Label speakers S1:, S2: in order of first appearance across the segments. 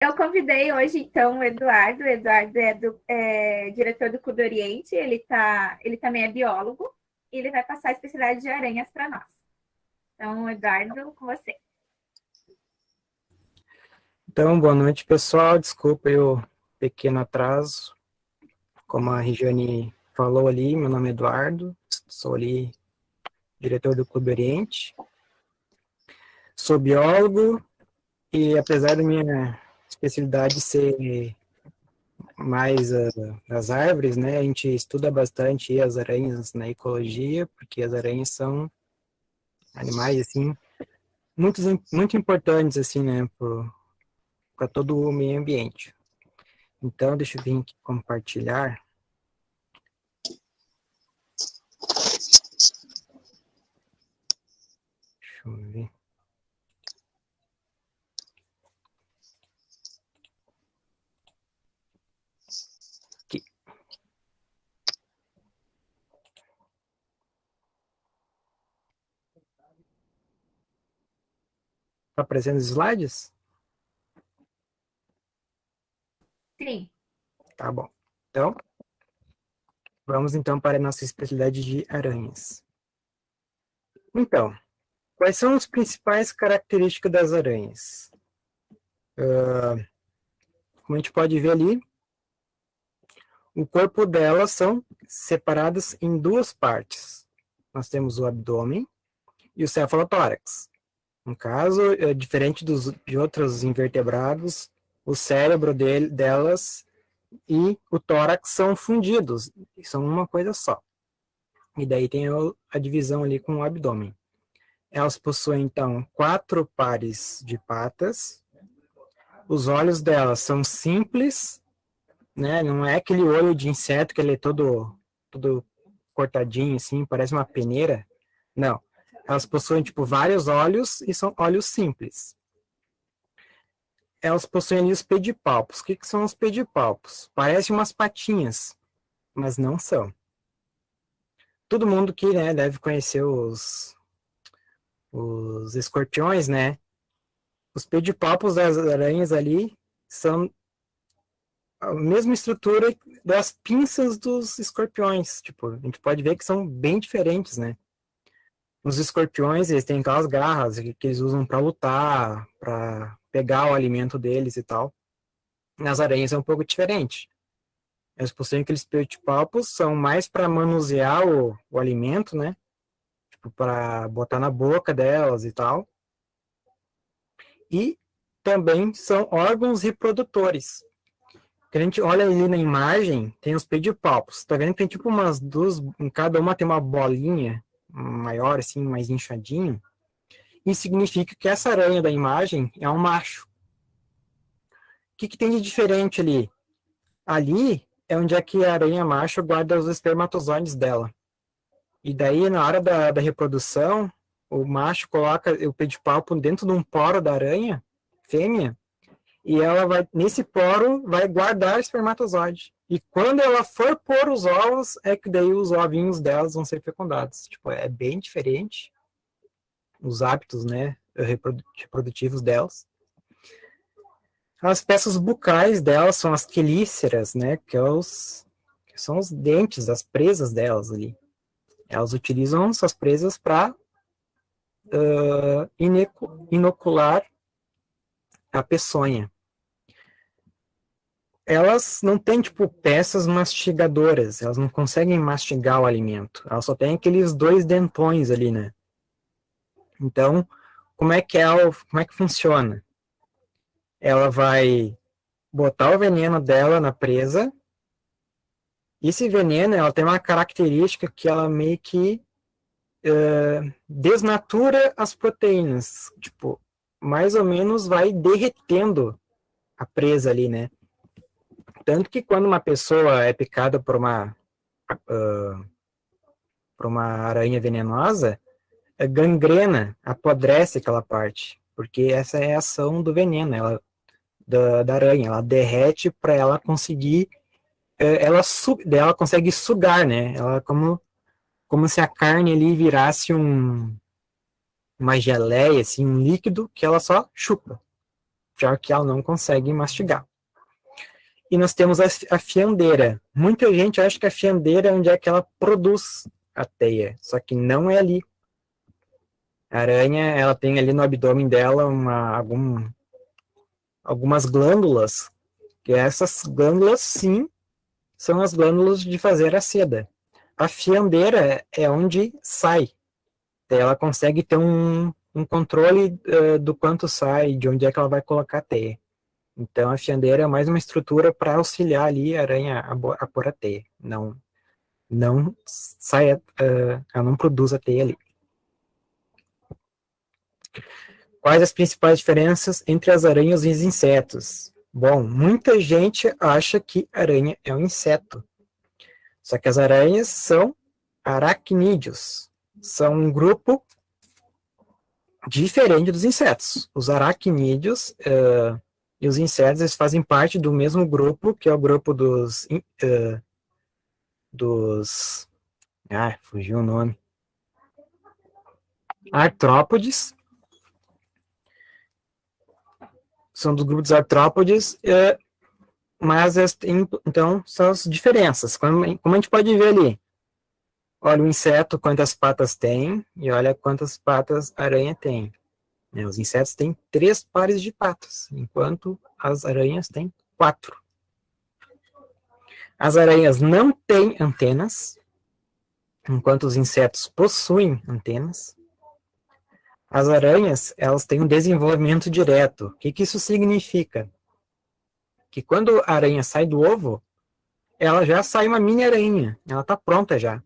S1: Eu convidei hoje, então, o Eduardo. O Eduardo é diretor do Clube Oriente, ele também é biólogo, e ele vai passar a especialidade de aranhas para nós. Então, Eduardo, com você.
S2: Então, boa noite, pessoal. Desculpa o pequeno atraso. Como a Regiane falou ali, meu nome é Eduardo, sou ali diretor do Clube Oriente. Sou biólogo e, apesar da minha especialidade ser mais das árvores, né, a gente estuda bastante as aranhas na ecologia, porque as aranhas são animais, assim, muito importantes, assim, né, para todo o meio ambiente. Então, deixa eu vir aqui compartilhar. Deixa eu ver. Aqui. Tá aparecendo os slides?
S1: Sim.
S2: Tá bom. Então, vamos então para a nossa especialidade de aranhas. Então, quais são as principais características das aranhas? Como a gente pode ver ali, o corpo delas são separados em duas partes. Nós temos o abdômen e o cefalotórax. No caso, diferente de outros invertebrados, o cérebro delas e o tórax são fundidos, são uma coisa só. E daí tem a divisão ali com o abdômen. Elas possuem, então, 4 pares de patas. Os olhos delas são simples, né? Não é aquele olho de inseto que ele é todo cortadinho, assim, parece uma peneira. Não. Elas possuem, tipo, vários olhos e são olhos simples. Elas possuem ali os pedipalpos. O que são os pedipalpos? Parecem umas patinhas, mas não são. Todo mundo que, né, deve conhecer os escorpiões, né? Os pedipalpos das aranhas ali são a mesma estrutura das pinças dos escorpiões. Tipo, a gente pode ver que são bem diferentes, né? Os escorpiões, eles têm aquelas garras que eles usam para lutar, para pegar o alimento deles e tal. Nas aranhas é um pouco diferente. Eles possuem aqueles pedipalpos, são mais para manusear o alimento, né? Tipo, para botar na boca delas e tal. E também são órgãos reprodutores. Que a gente olha ali na imagem, tem os pedipalpos. Tá vendo que tem tipo umas duas, em cada uma tem uma bolinha maior, assim, mais inchadinho. Isso significa que essa aranha da imagem é um macho. O que tem de diferente ali? Ali é onde é que a aranha macho guarda os espermatozoides dela. E daí, na hora da reprodução, o macho coloca o pedipalpo dentro de um poro da aranha, fêmea, e ela vai, nesse poro, vai guardar o espermatozoide. E quando ela for pôr os ovos, é que daí os ovinhos delas vão ser fecundados. Tipo, é bem diferente os hábitos, né, reprodutivos delas. As peças bucais delas são as quelíceras, né, que são os dentes, as presas delas ali. Elas utilizam essas presas para inocular a peçonha. Elas não têm, tipo, peças mastigadoras, elas não conseguem mastigar o alimento, elas só têm aqueles dois dentões ali, né? Então, como é que funciona? Ela vai botar o veneno dela na presa, e esse veneno, ela tem uma característica que ela meio que desnatura as proteínas, tipo, mais ou menos vai derretendo a presa ali, né? Tanto que quando uma pessoa é picada por uma aranha venenosa, gangrena, apodrece aquela parte, porque essa é a ação do veneno, da aranha, ela derrete para ela conseguir, ela consegue sugar, né? Ela como se a carne ali virasse uma geleia, assim, um líquido que ela só chupa. já que ela não consegue mastigar. E nós temos a fiandeira. Muita gente acha que a fiandeira é onde é que ela produz a teia, só que não é ali. A aranha, ela tem ali no abdômen dela algumas glândulas, que essas glândulas, sim, são as glândulas de fazer a seda. A fiandeira é onde sai. Ela consegue ter um controle do quanto sai, de onde é que ela vai colocar a teia. Então, a fiandeira é mais uma estrutura para auxiliar ali a aranha a pôr a teia. Não sai, ela não produz a teia ali. Quais as principais diferenças entre as aranhas e os insetos? Bom, muita gente acha que aranha é um inseto. Só que as aranhas são aracnídeos. São um grupo diferente dos insetos. Os aracnídeos e os insetos, eles fazem parte do mesmo grupo, que é o grupo fugiu o nome. Artrópodes. São do grupo dos artrópodes, mas então são as diferenças. Como a gente pode ver ali, olha o inseto quantas patas tem e olha quantas patas a aranha tem. Os insetos têm 3 pares de patas, enquanto as aranhas têm 4. As aranhas não têm antenas, enquanto os insetos possuem antenas. As aranhas, elas têm um desenvolvimento direto. O que isso significa? Que quando a aranha sai do ovo, ela já sai uma mini aranha, ela está pronta já.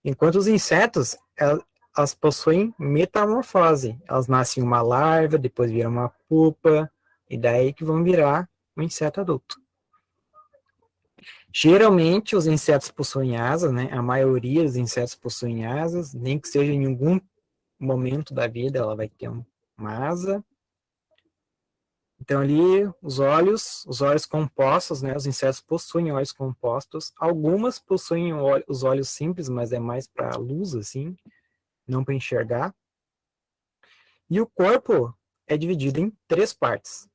S2: Enquanto os insetos, elas possuem metamorfose. Elas nascem uma larva, depois viram uma pupa, e daí que vão virar um inseto adulto. Geralmente, os insetos possuem asas, né? A maioria dos insetos possuem asas, nem que seja em algum momento da vida, ela vai ter uma asa. Então, ali, os olhos compostos, né? Os insetos possuem olhos compostos. Algumas possuem os olhos simples, mas é mais para luz, assim, não para enxergar. E o corpo é dividido em 3 partes.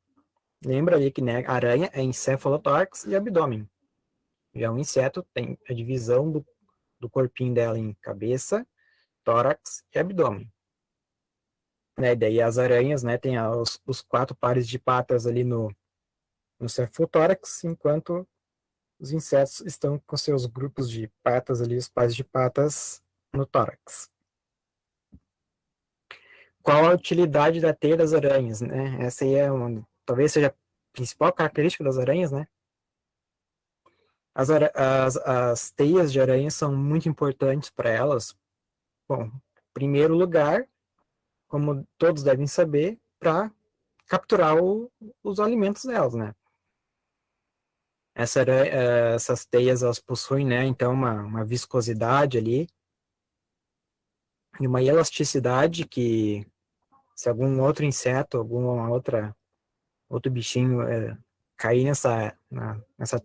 S2: Lembra ali que, né, a aranha é encefalotórax e abdômen. Já um inseto tem a divisão do corpinho dela em cabeça, tórax e abdômen. Né, daí as aranhas, né, tem os 4 pares de patas ali no cefalotórax, enquanto os insetos estão com seus grupos de patas ali, os pares de patas no tórax. Qual a utilidade da teia das aranhas, né? Essa aí talvez seja a principal característica das aranhas, né? As teias de aranha são muito importantes para elas. Bom, em primeiro lugar, como todos devem saber, para capturar os alimentos delas, né? Essas teias, elas possuem, né, então, uma viscosidade ali e uma elasticidade que, se algum outro inseto, outro bichinho cair nessa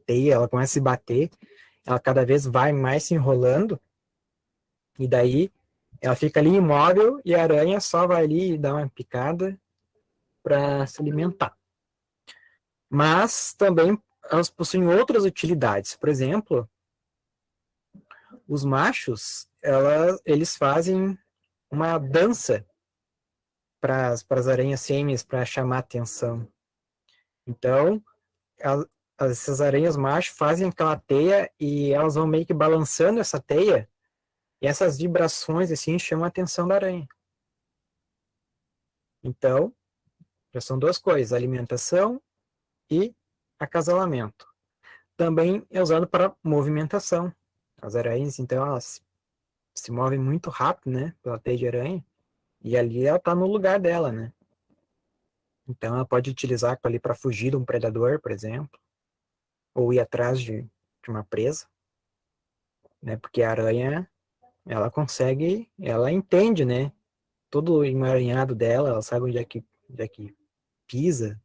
S2: teia, ela começa a se bater, ela cada vez vai mais se enrolando, e daí ela fica ali imóvel e a aranha só vai ali dar uma picada para se alimentar. Mas também elas possuem outras utilidades. Por exemplo, os machos, eles fazem uma dança para as aranhas fêmeas para chamar atenção. Então, essas aranhas machos fazem aquela teia e elas vão meio que balançando essa teia e essas vibrações assim chamam a atenção da aranha. Então, já são 2 coisas, alimentação e acasalamento. Também é usado para movimentação. As aranhas, então, elas se movem muito rápido, né, pela teia de aranha, e ali ela está no lugar dela, né. Então, ela pode utilizar aquilo ali para fugir de um predador, por exemplo, ou ir atrás de uma presa, né, porque a aranha, ela entende, né, todo o emaranhado dela, ela sabe onde é que pisa,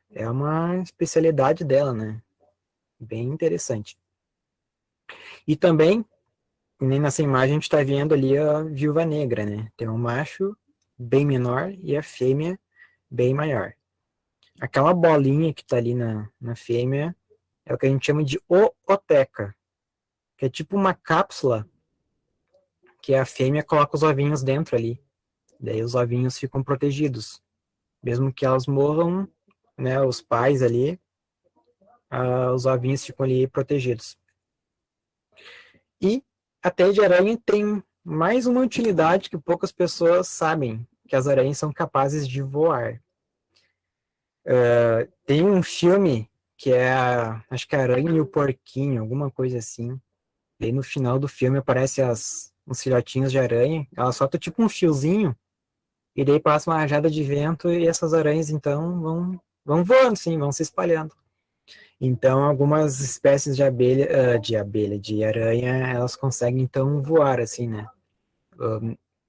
S2: é uma especialidade dela, né, bem interessante. E também, nem nessa imagem a gente está vendo ali a viúva negra, né, tem um macho bem menor e a fêmea bem maior. aquela bolinha que tá ali na fêmea é o que a gente chama de ooteca, que é tipo uma cápsula que a fêmea coloca os ovinhos dentro ali. Daí os ovinhos ficam protegidos. Mesmo que elas morram, né, os pais ali, os ovinhos ficam ali protegidos. E a teia de aranha tem mais uma utilidade que poucas pessoas sabem, que as aranhas são capazes de voar. Tem um filme que é, acho que é a Aranha e o Porquinho, alguma coisa assim. E aí no final do filme aparece uns filhotinhos de aranha, ela solta tipo um fiozinho, e daí passa uma rajada de vento e essas aranhas então vão voando, sim, vão se espalhando. Então, algumas espécies de aranha, elas conseguem então voar, assim, né?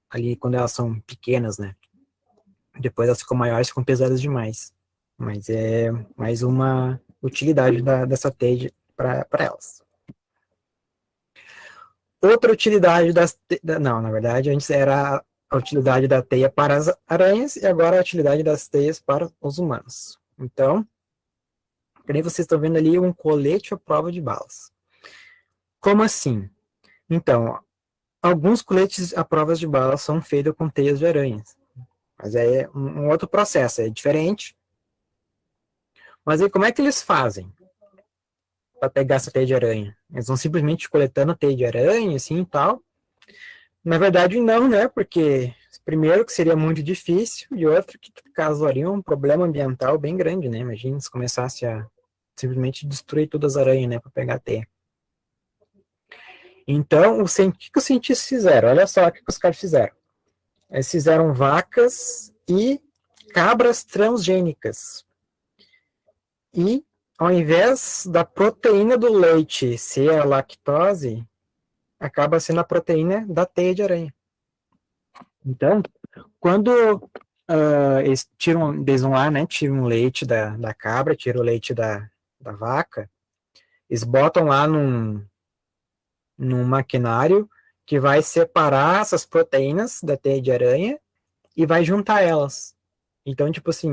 S2: Ali quando elas são pequenas, né? Depois elas ficam maiores, ficam pesadas demais. Mas é mais uma utilidade dessa teia para elas. Outra utilidade não, na verdade, antes era a utilidade da teia para as aranhas e agora a utilidade das teias para os humanos. Então, que nem vocês estão vendo ali, um colete à prova de balas. Como assim? Então, alguns coletes à prova de balas são feitos com teias de aranhas. Mas é um outro processo, é diferente. Mas aí como é que eles fazem para pegar essa teia de aranha? Eles vão simplesmente coletando a teia de aranha, assim e tal. Na verdade, não, né? Porque, primeiro, que seria muito difícil, e outro, que causaria um problema ambiental bem grande, né? Imagina se começasse a simplesmente destruir todas as aranhas, né? Para pegar a teia. Então, o que os cientistas fizeram? Olha só o que os caras fizeram. Eles fizeram vacas e cabras transgênicas. E, ao invés da proteína do leite ser a lactose, acaba sendo a proteína da teia de aranha. Então, quando eles vão lá, né, tiram o leite da cabra, tiram o leite da vaca, eles botam lá num maquinário que vai separar essas proteínas da teia de aranha e vai juntar elas. Então, tipo assim,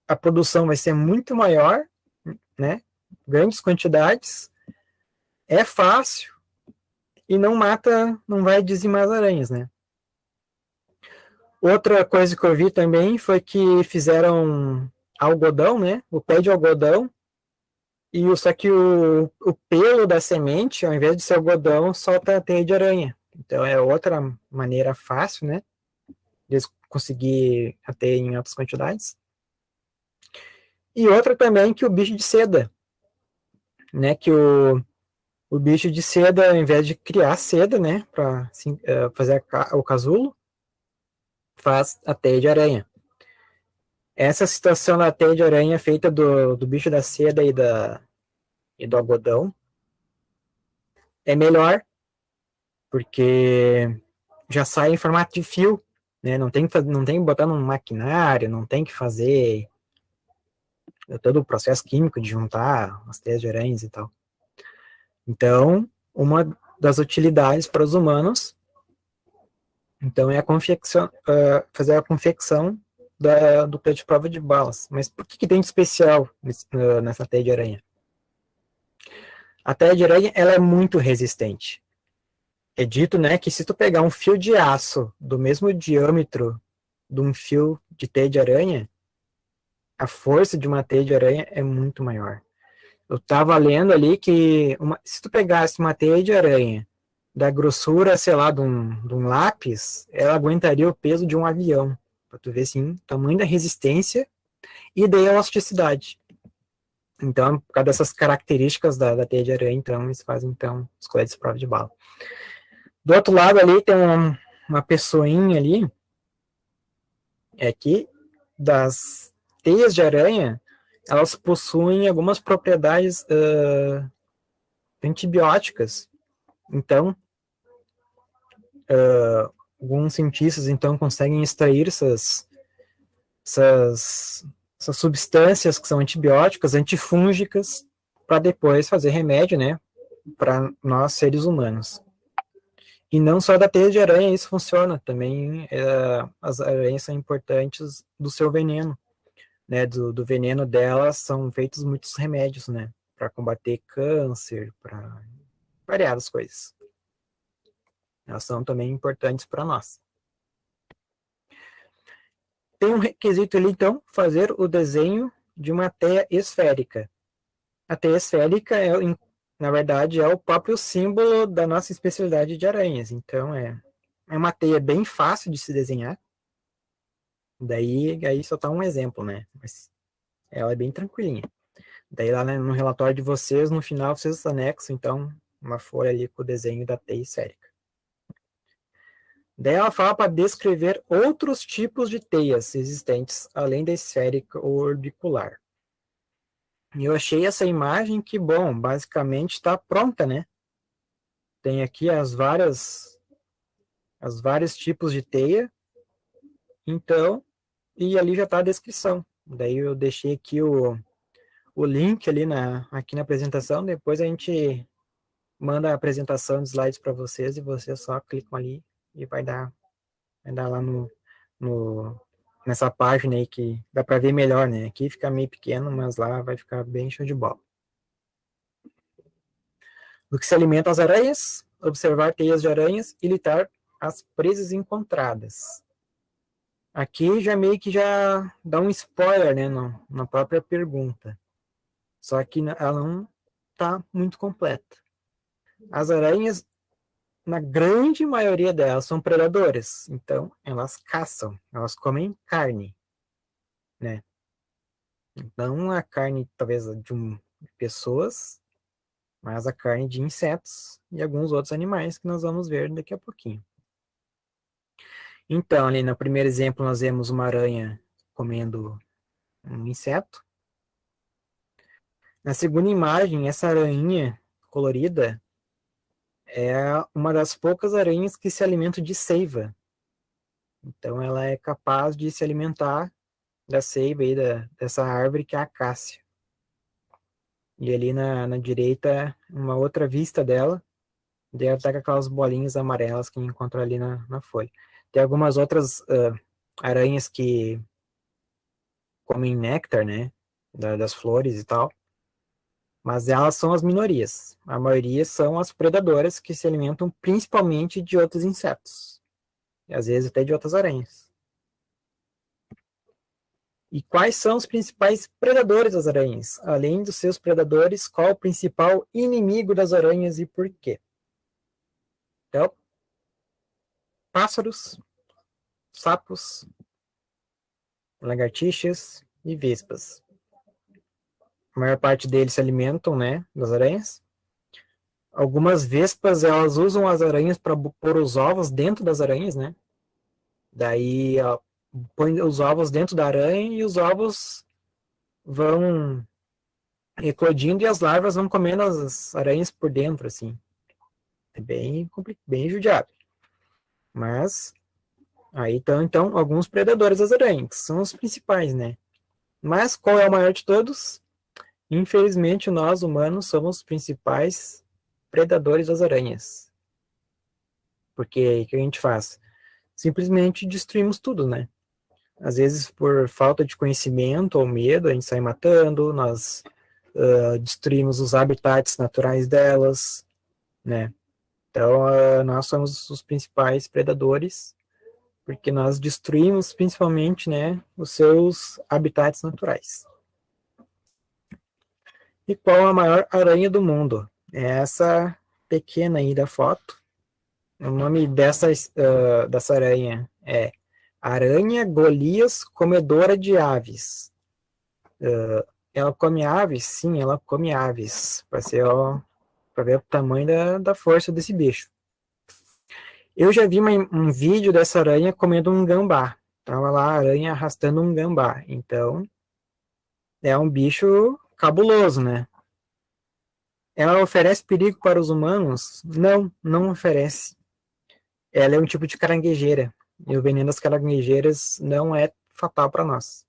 S2: a produção vai ser muito maior, né? Grandes quantidades, é fácil e não mata, não vai dizimar as aranhas, né? Outra coisa que eu vi também foi que fizeram algodão, né? O pé de algodão, só que o pelo da semente, ao invés de ser algodão, solta a teia de aranha. Então é outra maneira fácil, né? De conseguir a teia em altas quantidades. E outra também que o bicho de seda, né? Que o bicho de seda, ao invés de criar seda, né? Para assim, fazer o casulo, faz a teia de aranha. Essa situação da teia de aranha feita do bicho da seda e do algodão é melhor, porque já sai em formato de fio, né? Não tem que botar num maquinário, não tem que fazer todo o processo químico de juntar as teias de aranhas e tal. Então, uma das utilidades para os humanos, então, é fazer a confecção do pé de prova de balas. Mas por que tem de especial nessa teia de aranha? A teia de aranha, ela é muito resistente. É dito, né, que se tu pegar um fio de aço do mesmo diâmetro de um fio de teia de aranha, a força de uma teia de aranha é muito maior. Eu estava lendo ali que se tu pegasse uma teia de aranha da grossura, sei lá, de um lápis, ela aguentaria o peso de um avião. Para tu ver, assim, o tamanho da resistência e da elasticidade. Então, por causa dessas características da teia de aranha, então, eles fazem, então, os coletes de prova de bala. Do outro lado ali tem uma pessoinha ali, que das teias de aranha, elas possuem algumas propriedades antibióticas. Então, alguns cientistas, então, conseguem extrair essas substâncias que são antibióticas, antifúngicas, para depois fazer remédio, né, para nós seres humanos. E não só da teia de aranha isso funciona, também as aranhas são importantes do seu veneno. né, do veneno delas são feitos muitos remédios, né, para combater câncer, para variadas coisas. Elas são também importantes para nós. Tem um requisito ali, então, fazer o desenho de uma teia esférica. A teia esférica, na verdade, é o próprio símbolo da nossa especialidade de aranhas. Então, é uma teia bem fácil de se desenhar. Daí aí só tá um exemplo, né? Mas ela é bem tranquilinha. Daí lá, né, no relatório de vocês, no final, vocês anexam, então, uma folha ali com o desenho da teia esférica. Daí ela fala para descrever outros tipos de teias existentes, além da esférica ou orbicular. E eu achei essa imagem que, bom, basicamente está pronta, né? Tem aqui os vários tipos de teia, então, e ali já está a descrição. Daí eu deixei aqui o link ali aqui na apresentação, depois a gente manda a apresentação de slides para vocês e vocês só clicam ali e vai dar lá nessa página aí que dá para ver melhor, né? Aqui fica meio pequeno, mas lá vai ficar bem show de bola. Do que se alimentam as aranhas, observar teias de aranhas e litar as presas encontradas. Aqui já meio que já dá um spoiler, né, na própria pergunta. Só que ela não está muito completa. As aranhas, na grande maioria delas, são predadoras. Então, elas caçam, elas comem carne, né? Não a carne, talvez, de pessoas, mas a carne de insetos e alguns outros animais que nós vamos ver daqui a pouquinho. Então, ali no primeiro exemplo, nós vemos uma aranha comendo um inseto. Na segunda imagem, essa aranha colorida é uma das poucas aranhas que se alimentam de seiva. Então, ela é capaz de se alimentar da seiva aí, dessa árvore que é a acácia. E ali na direita, uma outra vista dela, deve estar com aquelas bolinhas amarelas que encontra ali na folha. Tem algumas outras aranhas que comem néctar, né, das flores e tal, mas elas são as minorias. A maioria são as predadoras que se alimentam principalmente de outros insetos, e às vezes até de outras aranhas. E quais são os principais predadores das aranhas? Além dos seus predadores, qual o principal inimigo das aranhas e por quê? Então, pássaros, sapos, lagartixas e vespas. A maior parte deles se alimentam, né, das aranhas. Algumas vespas, elas usam as aranhas para pôr os ovos dentro das aranhas, né? Daí, põe os ovos dentro da aranha e os ovos vão eclodindo e as larvas vão comendo as aranhas por dentro, assim. É bem judiado. Mas, aí estão, então, alguns predadores das aranhas, que são os principais, né? Mas qual é o maior de todos? Infelizmente, nós, humanos, somos os principais predadores das aranhas. Porque o que a gente faz? Simplesmente destruímos tudo, né? Às vezes, por falta de conhecimento ou medo, a gente sai matando, nós destruímos os habitats naturais delas, né? Então, nós somos os principais predadores, porque nós destruímos principalmente, né, os seus habitats naturais. E qual a maior aranha do mundo? É essa pequena aí da foto. O nome dessa aranha é Aranha Golias Comedora de Aves. Ela come aves? Sim, ela come aves. Para ver o tamanho da força desse bicho. Eu já vi um vídeo dessa aranha comendo um gambá. Tava lá a aranha arrastando um gambá. Então, é um bicho cabuloso, né? Ela oferece perigo para os humanos? Não, não oferece. Ela é um tipo de caranguejeira. E o veneno das caranguejeiras não é fatal para nós.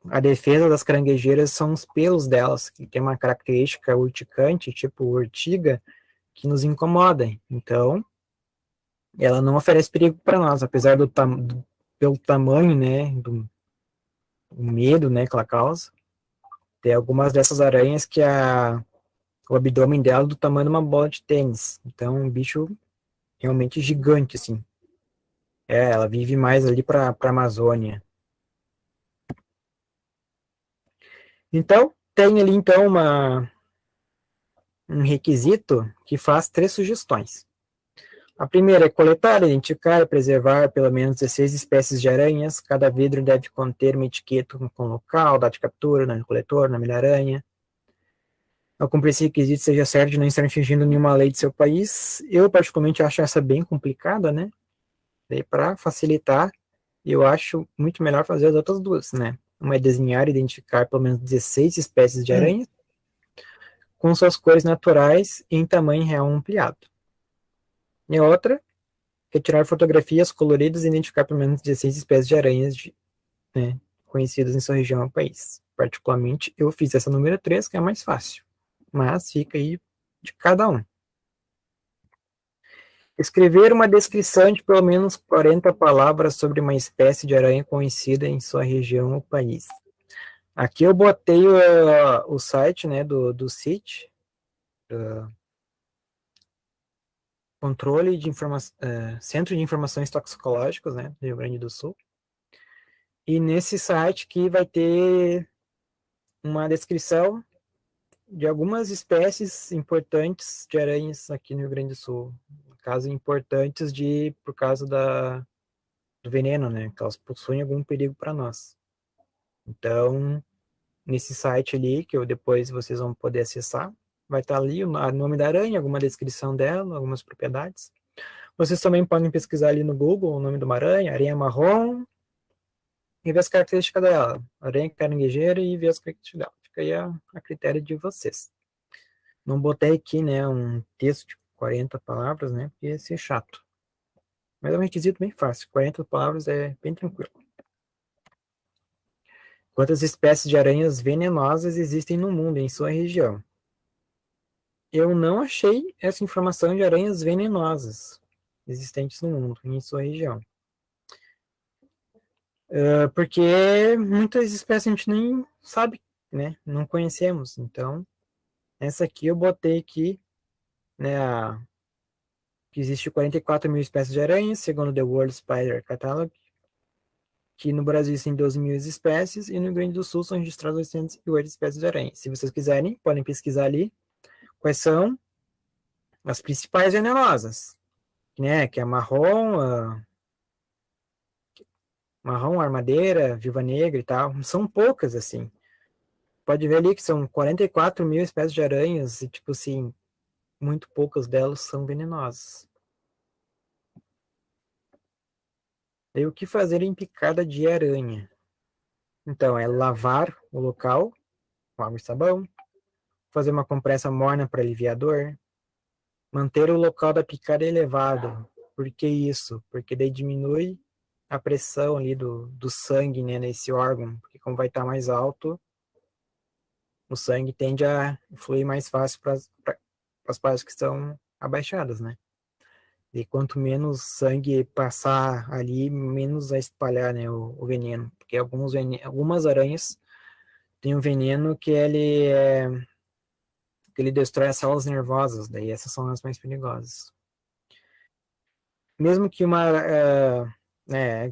S2: A defesa das caranguejeiras são os pelos delas, que tem uma característica urticante, tipo urtiga, que nos incomoda. Então, ela não oferece perigo para nós, apesar pelo tamanho, né, o medo, né, que ela causa. Tem algumas dessas aranhas que o abdômen dela é do tamanho de uma bola de tênis. Então, é um bicho realmente gigante, assim. Ela vive mais ali para a Amazônia. Então, tem ali, então, um requisito que faz 3 sugestões. A primeira é coletar, identificar e preservar pelo menos 16 espécies de aranhas. Cada vidro deve conter uma etiqueta com local, data de captura, nome do coletor, nome da aranha. Ao cumprir esse requisito, seja certo de não estar infringindo nenhuma lei de seu país. Eu, particularmente, acho essa bem complicada, né? Para facilitar, eu acho muito melhor fazer as outras duas, né? Uma é desenhar e identificar pelo menos 16 espécies de aranhas com suas cores naturais em tamanho real ampliado. E a outra é tirar fotografias coloridas e identificar pelo menos 16 espécies de aranhas né, conhecidas em sua região ou país. Particularmente, eu fiz essa número 3, que é a mais fácil. Mas fica aí de cada um. Escrever uma descrição de pelo menos 40 palavras sobre uma espécie de aranha conhecida em sua região ou país. Aqui eu botei o site, né, do CIT, Controle de Centro de Informações Toxicológicas, né, do Rio Grande do Sul. E nesse site aqui vai ter uma descrição de algumas espécies importantes de aranhas aqui no Rio Grande do Sul. No caso, importantes por causa do veneno, né, que elas possuem algum perigo para nós. Então, nesse site ali, que depois vocês vão poder acessar, vai estar ali o nome da aranha, alguma descrição dela, algumas propriedades. Vocês também podem pesquisar ali no Google o nome de uma aranha marrom, e ver as características dela, aranha caranguejeira, e ver as características dela. Fica aí a critério de vocês. Não botei aqui, né, um texto de 40 palavras, né, porque ia ser chato. Mas é um requisito bem fácil, 40 palavras é bem tranquilo. Quantas espécies de aranhas venenosas existem no mundo, em sua região? Eu não achei essa informação de aranhas venenosas existentes no mundo, em sua região. Porque muitas espécies a gente nem sabe, né? Não conhecemos. Então, essa aqui eu botei aqui, né? Que existe 44 mil espécies de aranhas, segundo The World Spider Catalog, que no Brasil existem 12 mil espécies, e no Rio Grande do Sul são registradas 808 espécies de aranhas. Se vocês quiserem, podem pesquisar ali quais são as principais venenosas, né? Que é marrom, armadeira, viúva negra e tal. São poucas, assim. Pode ver ali que são 44 mil espécies de aranhas e, tipo assim, muito poucas delas são venenosas. E o que fazer em picada de aranha? Então, é lavar o local com água e sabão, fazer uma compressa morna para aliviar a dor, manter o local da picada elevado. Por que isso? Porque daí diminui a pressão ali do sangue, né, nesse órgão, porque como vai estar mais alto, o sangue tende a fluir mais fácil para as partes que estão abaixadas, né? E quanto menos sangue passar ali, menos vai espalhar, né, o veneno. Porque algumas aranhas têm um veneno que ele destrói as células nervosas, daí essas são as mais perigosas. Mesmo que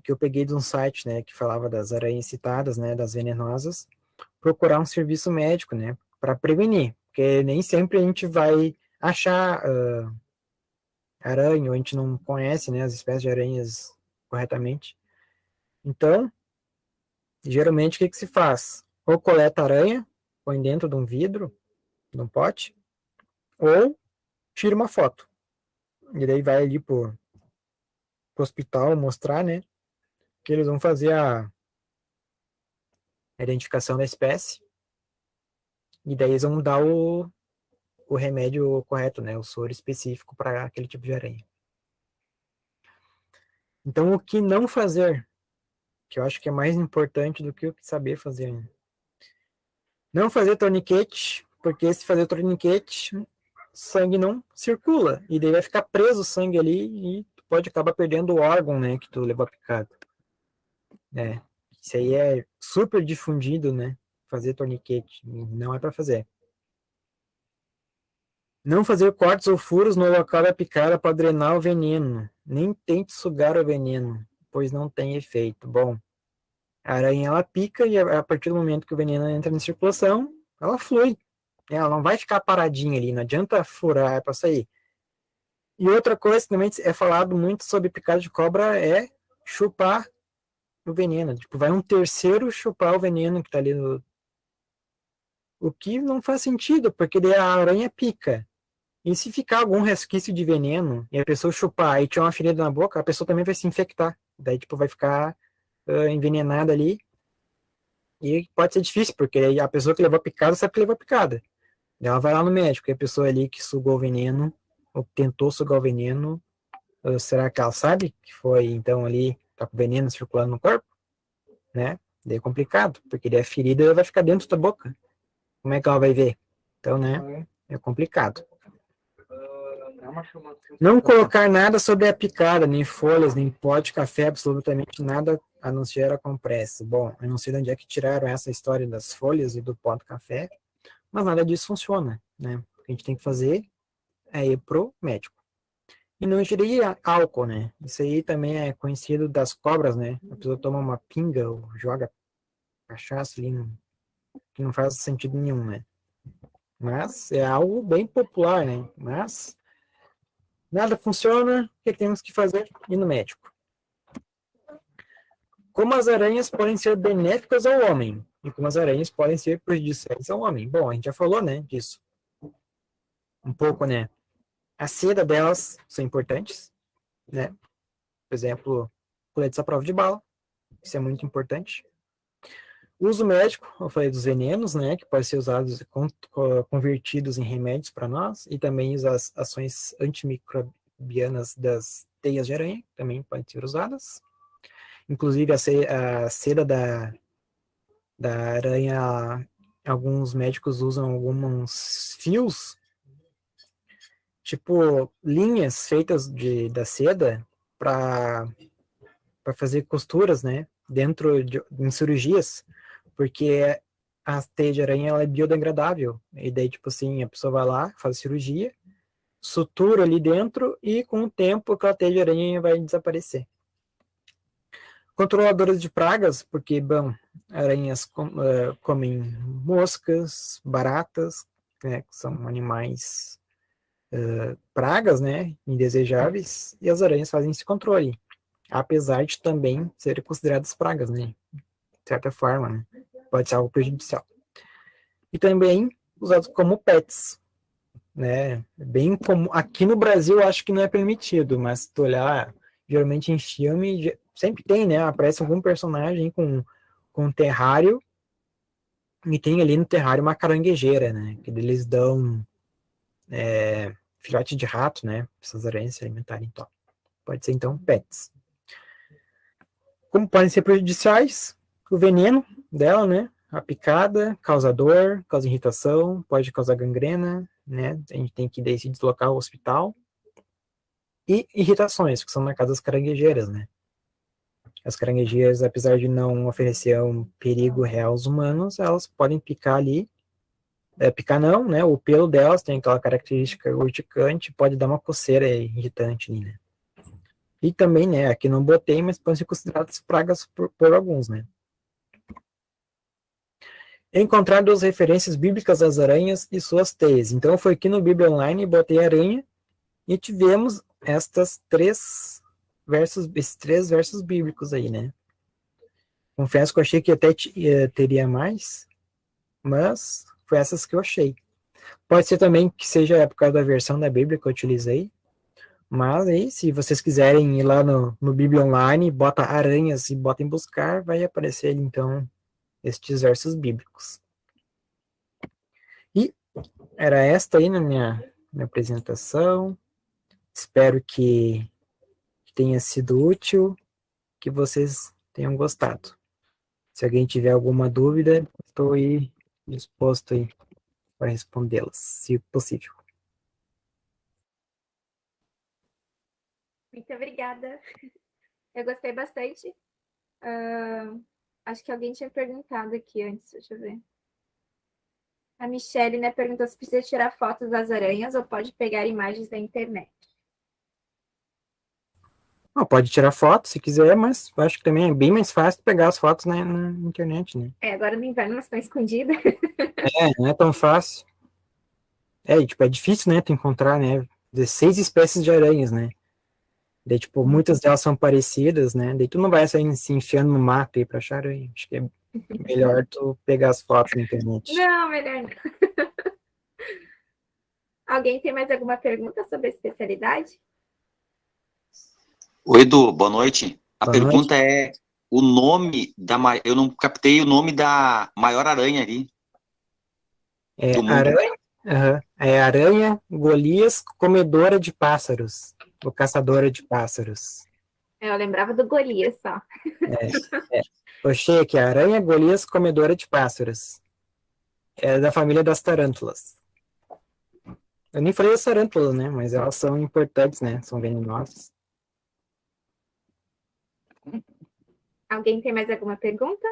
S2: que eu peguei de um site, né, que falava das aranhas citadas, né, das venenosas, procurar um serviço médico, né, para prevenir, porque nem sempre a gente vai achar aranha, ou a gente não conhece, né, as espécies de aranhas corretamente. Então, geralmente o que se faz? Ou coleta aranha, põe dentro de um vidro, de um pote, ou tira uma foto. E daí vai ali pro hospital mostrar, né, que eles vão fazer a identificação da espécie, e daí eles vão dar o remédio correto, né, o soro específico para aquele tipo de aranha. Então, o que não fazer, que eu acho que é mais importante do que o que saber fazer, né? Não fazer torniquete, porque se fazer torniquete, sangue não circula, e daí vai ficar preso o sangue ali, e tu pode acabar perdendo o órgão, né, que tu levou a picada. Isso aí é super difundido, né? Fazer torniquete. Não é para fazer. Não fazer cortes ou furos no local da picada para drenar o veneno. Nem tente sugar o veneno, pois não tem efeito. Bom, a aranha ela pica e a partir do momento que o veneno entra em circulação, ela flui. Ela não vai ficar paradinha ali, não adianta furar para sair. E outra coisa que também é falado muito sobre picada de cobra é chupar o veneno. Tipo, vai um terceiro chupar o veneno que tá ali no... O que não faz sentido, porque daí a aranha pica. E se ficar algum resquício de veneno e a pessoa chupar e tiver uma ferida na boca, a pessoa também vai se infectar. Daí, tipo, vai ficar envenenada ali. E pode ser difícil, porque a pessoa que levou a picada sabe que levou a picada. Ela vai lá no médico, e a pessoa ali que sugou o veneno, ou tentou sugar o veneno, será que ela sabe que foi, então, ali, tá com veneno circulando no corpo? Né? Daí é complicado, porque daí a ferida vai ficar dentro da boca. Como é que ela vai ver? Então, né, é complicado. Não colocar nada sobre a picada, nem folhas, nem pó de café, absolutamente nada a não ser a compressa. Bom, eu não sei de onde é que tiraram essa história das folhas e do pó do café, mas nada disso funciona, né? O que a gente tem que fazer é ir pro médico. E não ingerir álcool, né? Isso aí também é conhecido das cobras, né? A pessoa toma uma pinga ou joga cachaça ali, que não faz sentido nenhum, né? Mas é algo bem popular, né? Mas nada funciona, o que temos que fazer? Ir no médico. Como as aranhas podem ser benéficas ao homem e como as aranhas podem ser prejudiciais ao homem. Bom, a gente já falou, né, disso. Um pouco, né? A seda delas são importantes, né? Por exemplo, coletes à prova de bala. Isso é muito importante. O uso médico, eu falei dos venenos, né? Que podem ser usados, convertidos em remédios para nós. E também as ações antimicrobianas das teias de aranha também podem ser usadas. Inclusive a seda da aranha, alguns médicos usam alguns fios, tipo linhas feitas da seda para fazer costuras, né, em cirurgias, porque a teia de aranha ela é biodegradável. E daí, tipo assim, a pessoa vai lá, faz a cirurgia, sutura ali dentro e com o tempo aquela teia de aranha vai desaparecer. Controladoras de pragas, porque, bom, aranhas comem moscas, baratas, né, que são animais pragas, né, indesejáveis, e as aranhas fazem esse controle, apesar de também serem consideradas pragas, né, de certa forma, né, pode ser algo prejudicial. E também usados como pets, né, bem como aqui no Brasil eu acho que não é permitido, mas se tu olhar, geralmente em filme sempre tem, né, aparece algum personagem com um terrário e tem ali no terrário uma caranguejeira, né, que eles dão filhote de rato, né, essas aranhas se alimentarem, então. Pode ser então pets. Como podem ser prejudiciais? O veneno dela, né, a picada causa dor, causa irritação, pode causar gangrena, né, a gente tem que daí se deslocar ao hospital. E irritações, que são marcadas as caranguejeiras, né? As caranguejeiras, apesar de não oferecer um perigo real aos humanos, elas podem picar ali. Picar não, né? O pelo delas tem aquela característica urticante, pode dar uma coceira irritante ali, né? E também, né, aqui não botei, mas podem ser consideradas pragas por alguns, né? Encontrar duas referências bíblicas das aranhas e suas teias. Então, foi aqui no Bíblia Online, botei aranha e tivemos esses três versos bíblicos aí, né? Confesso que eu achei que até teria mais, mas foi essas que eu achei. Pode ser também que seja por causa da versão da Bíblia que eu utilizei, mas aí, se vocês quiserem ir lá no Bíblia Online, bota aranhas e bota em buscar, vai aparecer então estes versos bíblicos. E era esta aí na minha apresentação. Espero que tenha sido útil, que vocês tenham gostado. Se alguém tiver alguma dúvida, estou aí disposto aí para respondê-las, se possível.
S1: Muito obrigada. Eu gostei bastante. Acho que alguém tinha perguntado aqui antes, deixa eu ver. A Michelle, né, perguntou se precisa tirar fotos das aranhas ou pode pegar imagens da internet.
S2: Pode tirar foto se quiser, mas eu acho que também é bem mais fácil pegar as fotos na internet, né?
S1: Agora no inverno elas estão escondidas.
S2: Não é tão fácil. Tipo, é difícil, né, tu encontrar, né, 16 espécies de aranhas, né? Daí, tipo, muitas delas são parecidas, né? Daí tu não vai sair se enfiando no mato aí pra achar aranha. Acho que é melhor tu pegar as fotos na internet.
S1: Não, melhor não. Alguém tem mais alguma pergunta sobre a especialidade?
S3: Oi, Edu, boa noite. A
S2: Boa noite.
S3: pergunta é o nome eu não captei o nome da maior aranha ali do mundo.
S2: Aranha Golias, comedora de pássaros. Ou caçadora de pássaros.
S1: Eu lembrava do Golias só.
S2: Achei aqui, aranha Golias, comedora de pássaros. É da família das tarântulas. Eu nem falei das tarântulas, né? Mas elas são importantes, né? São venenosas.
S1: Alguém tem mais alguma pergunta?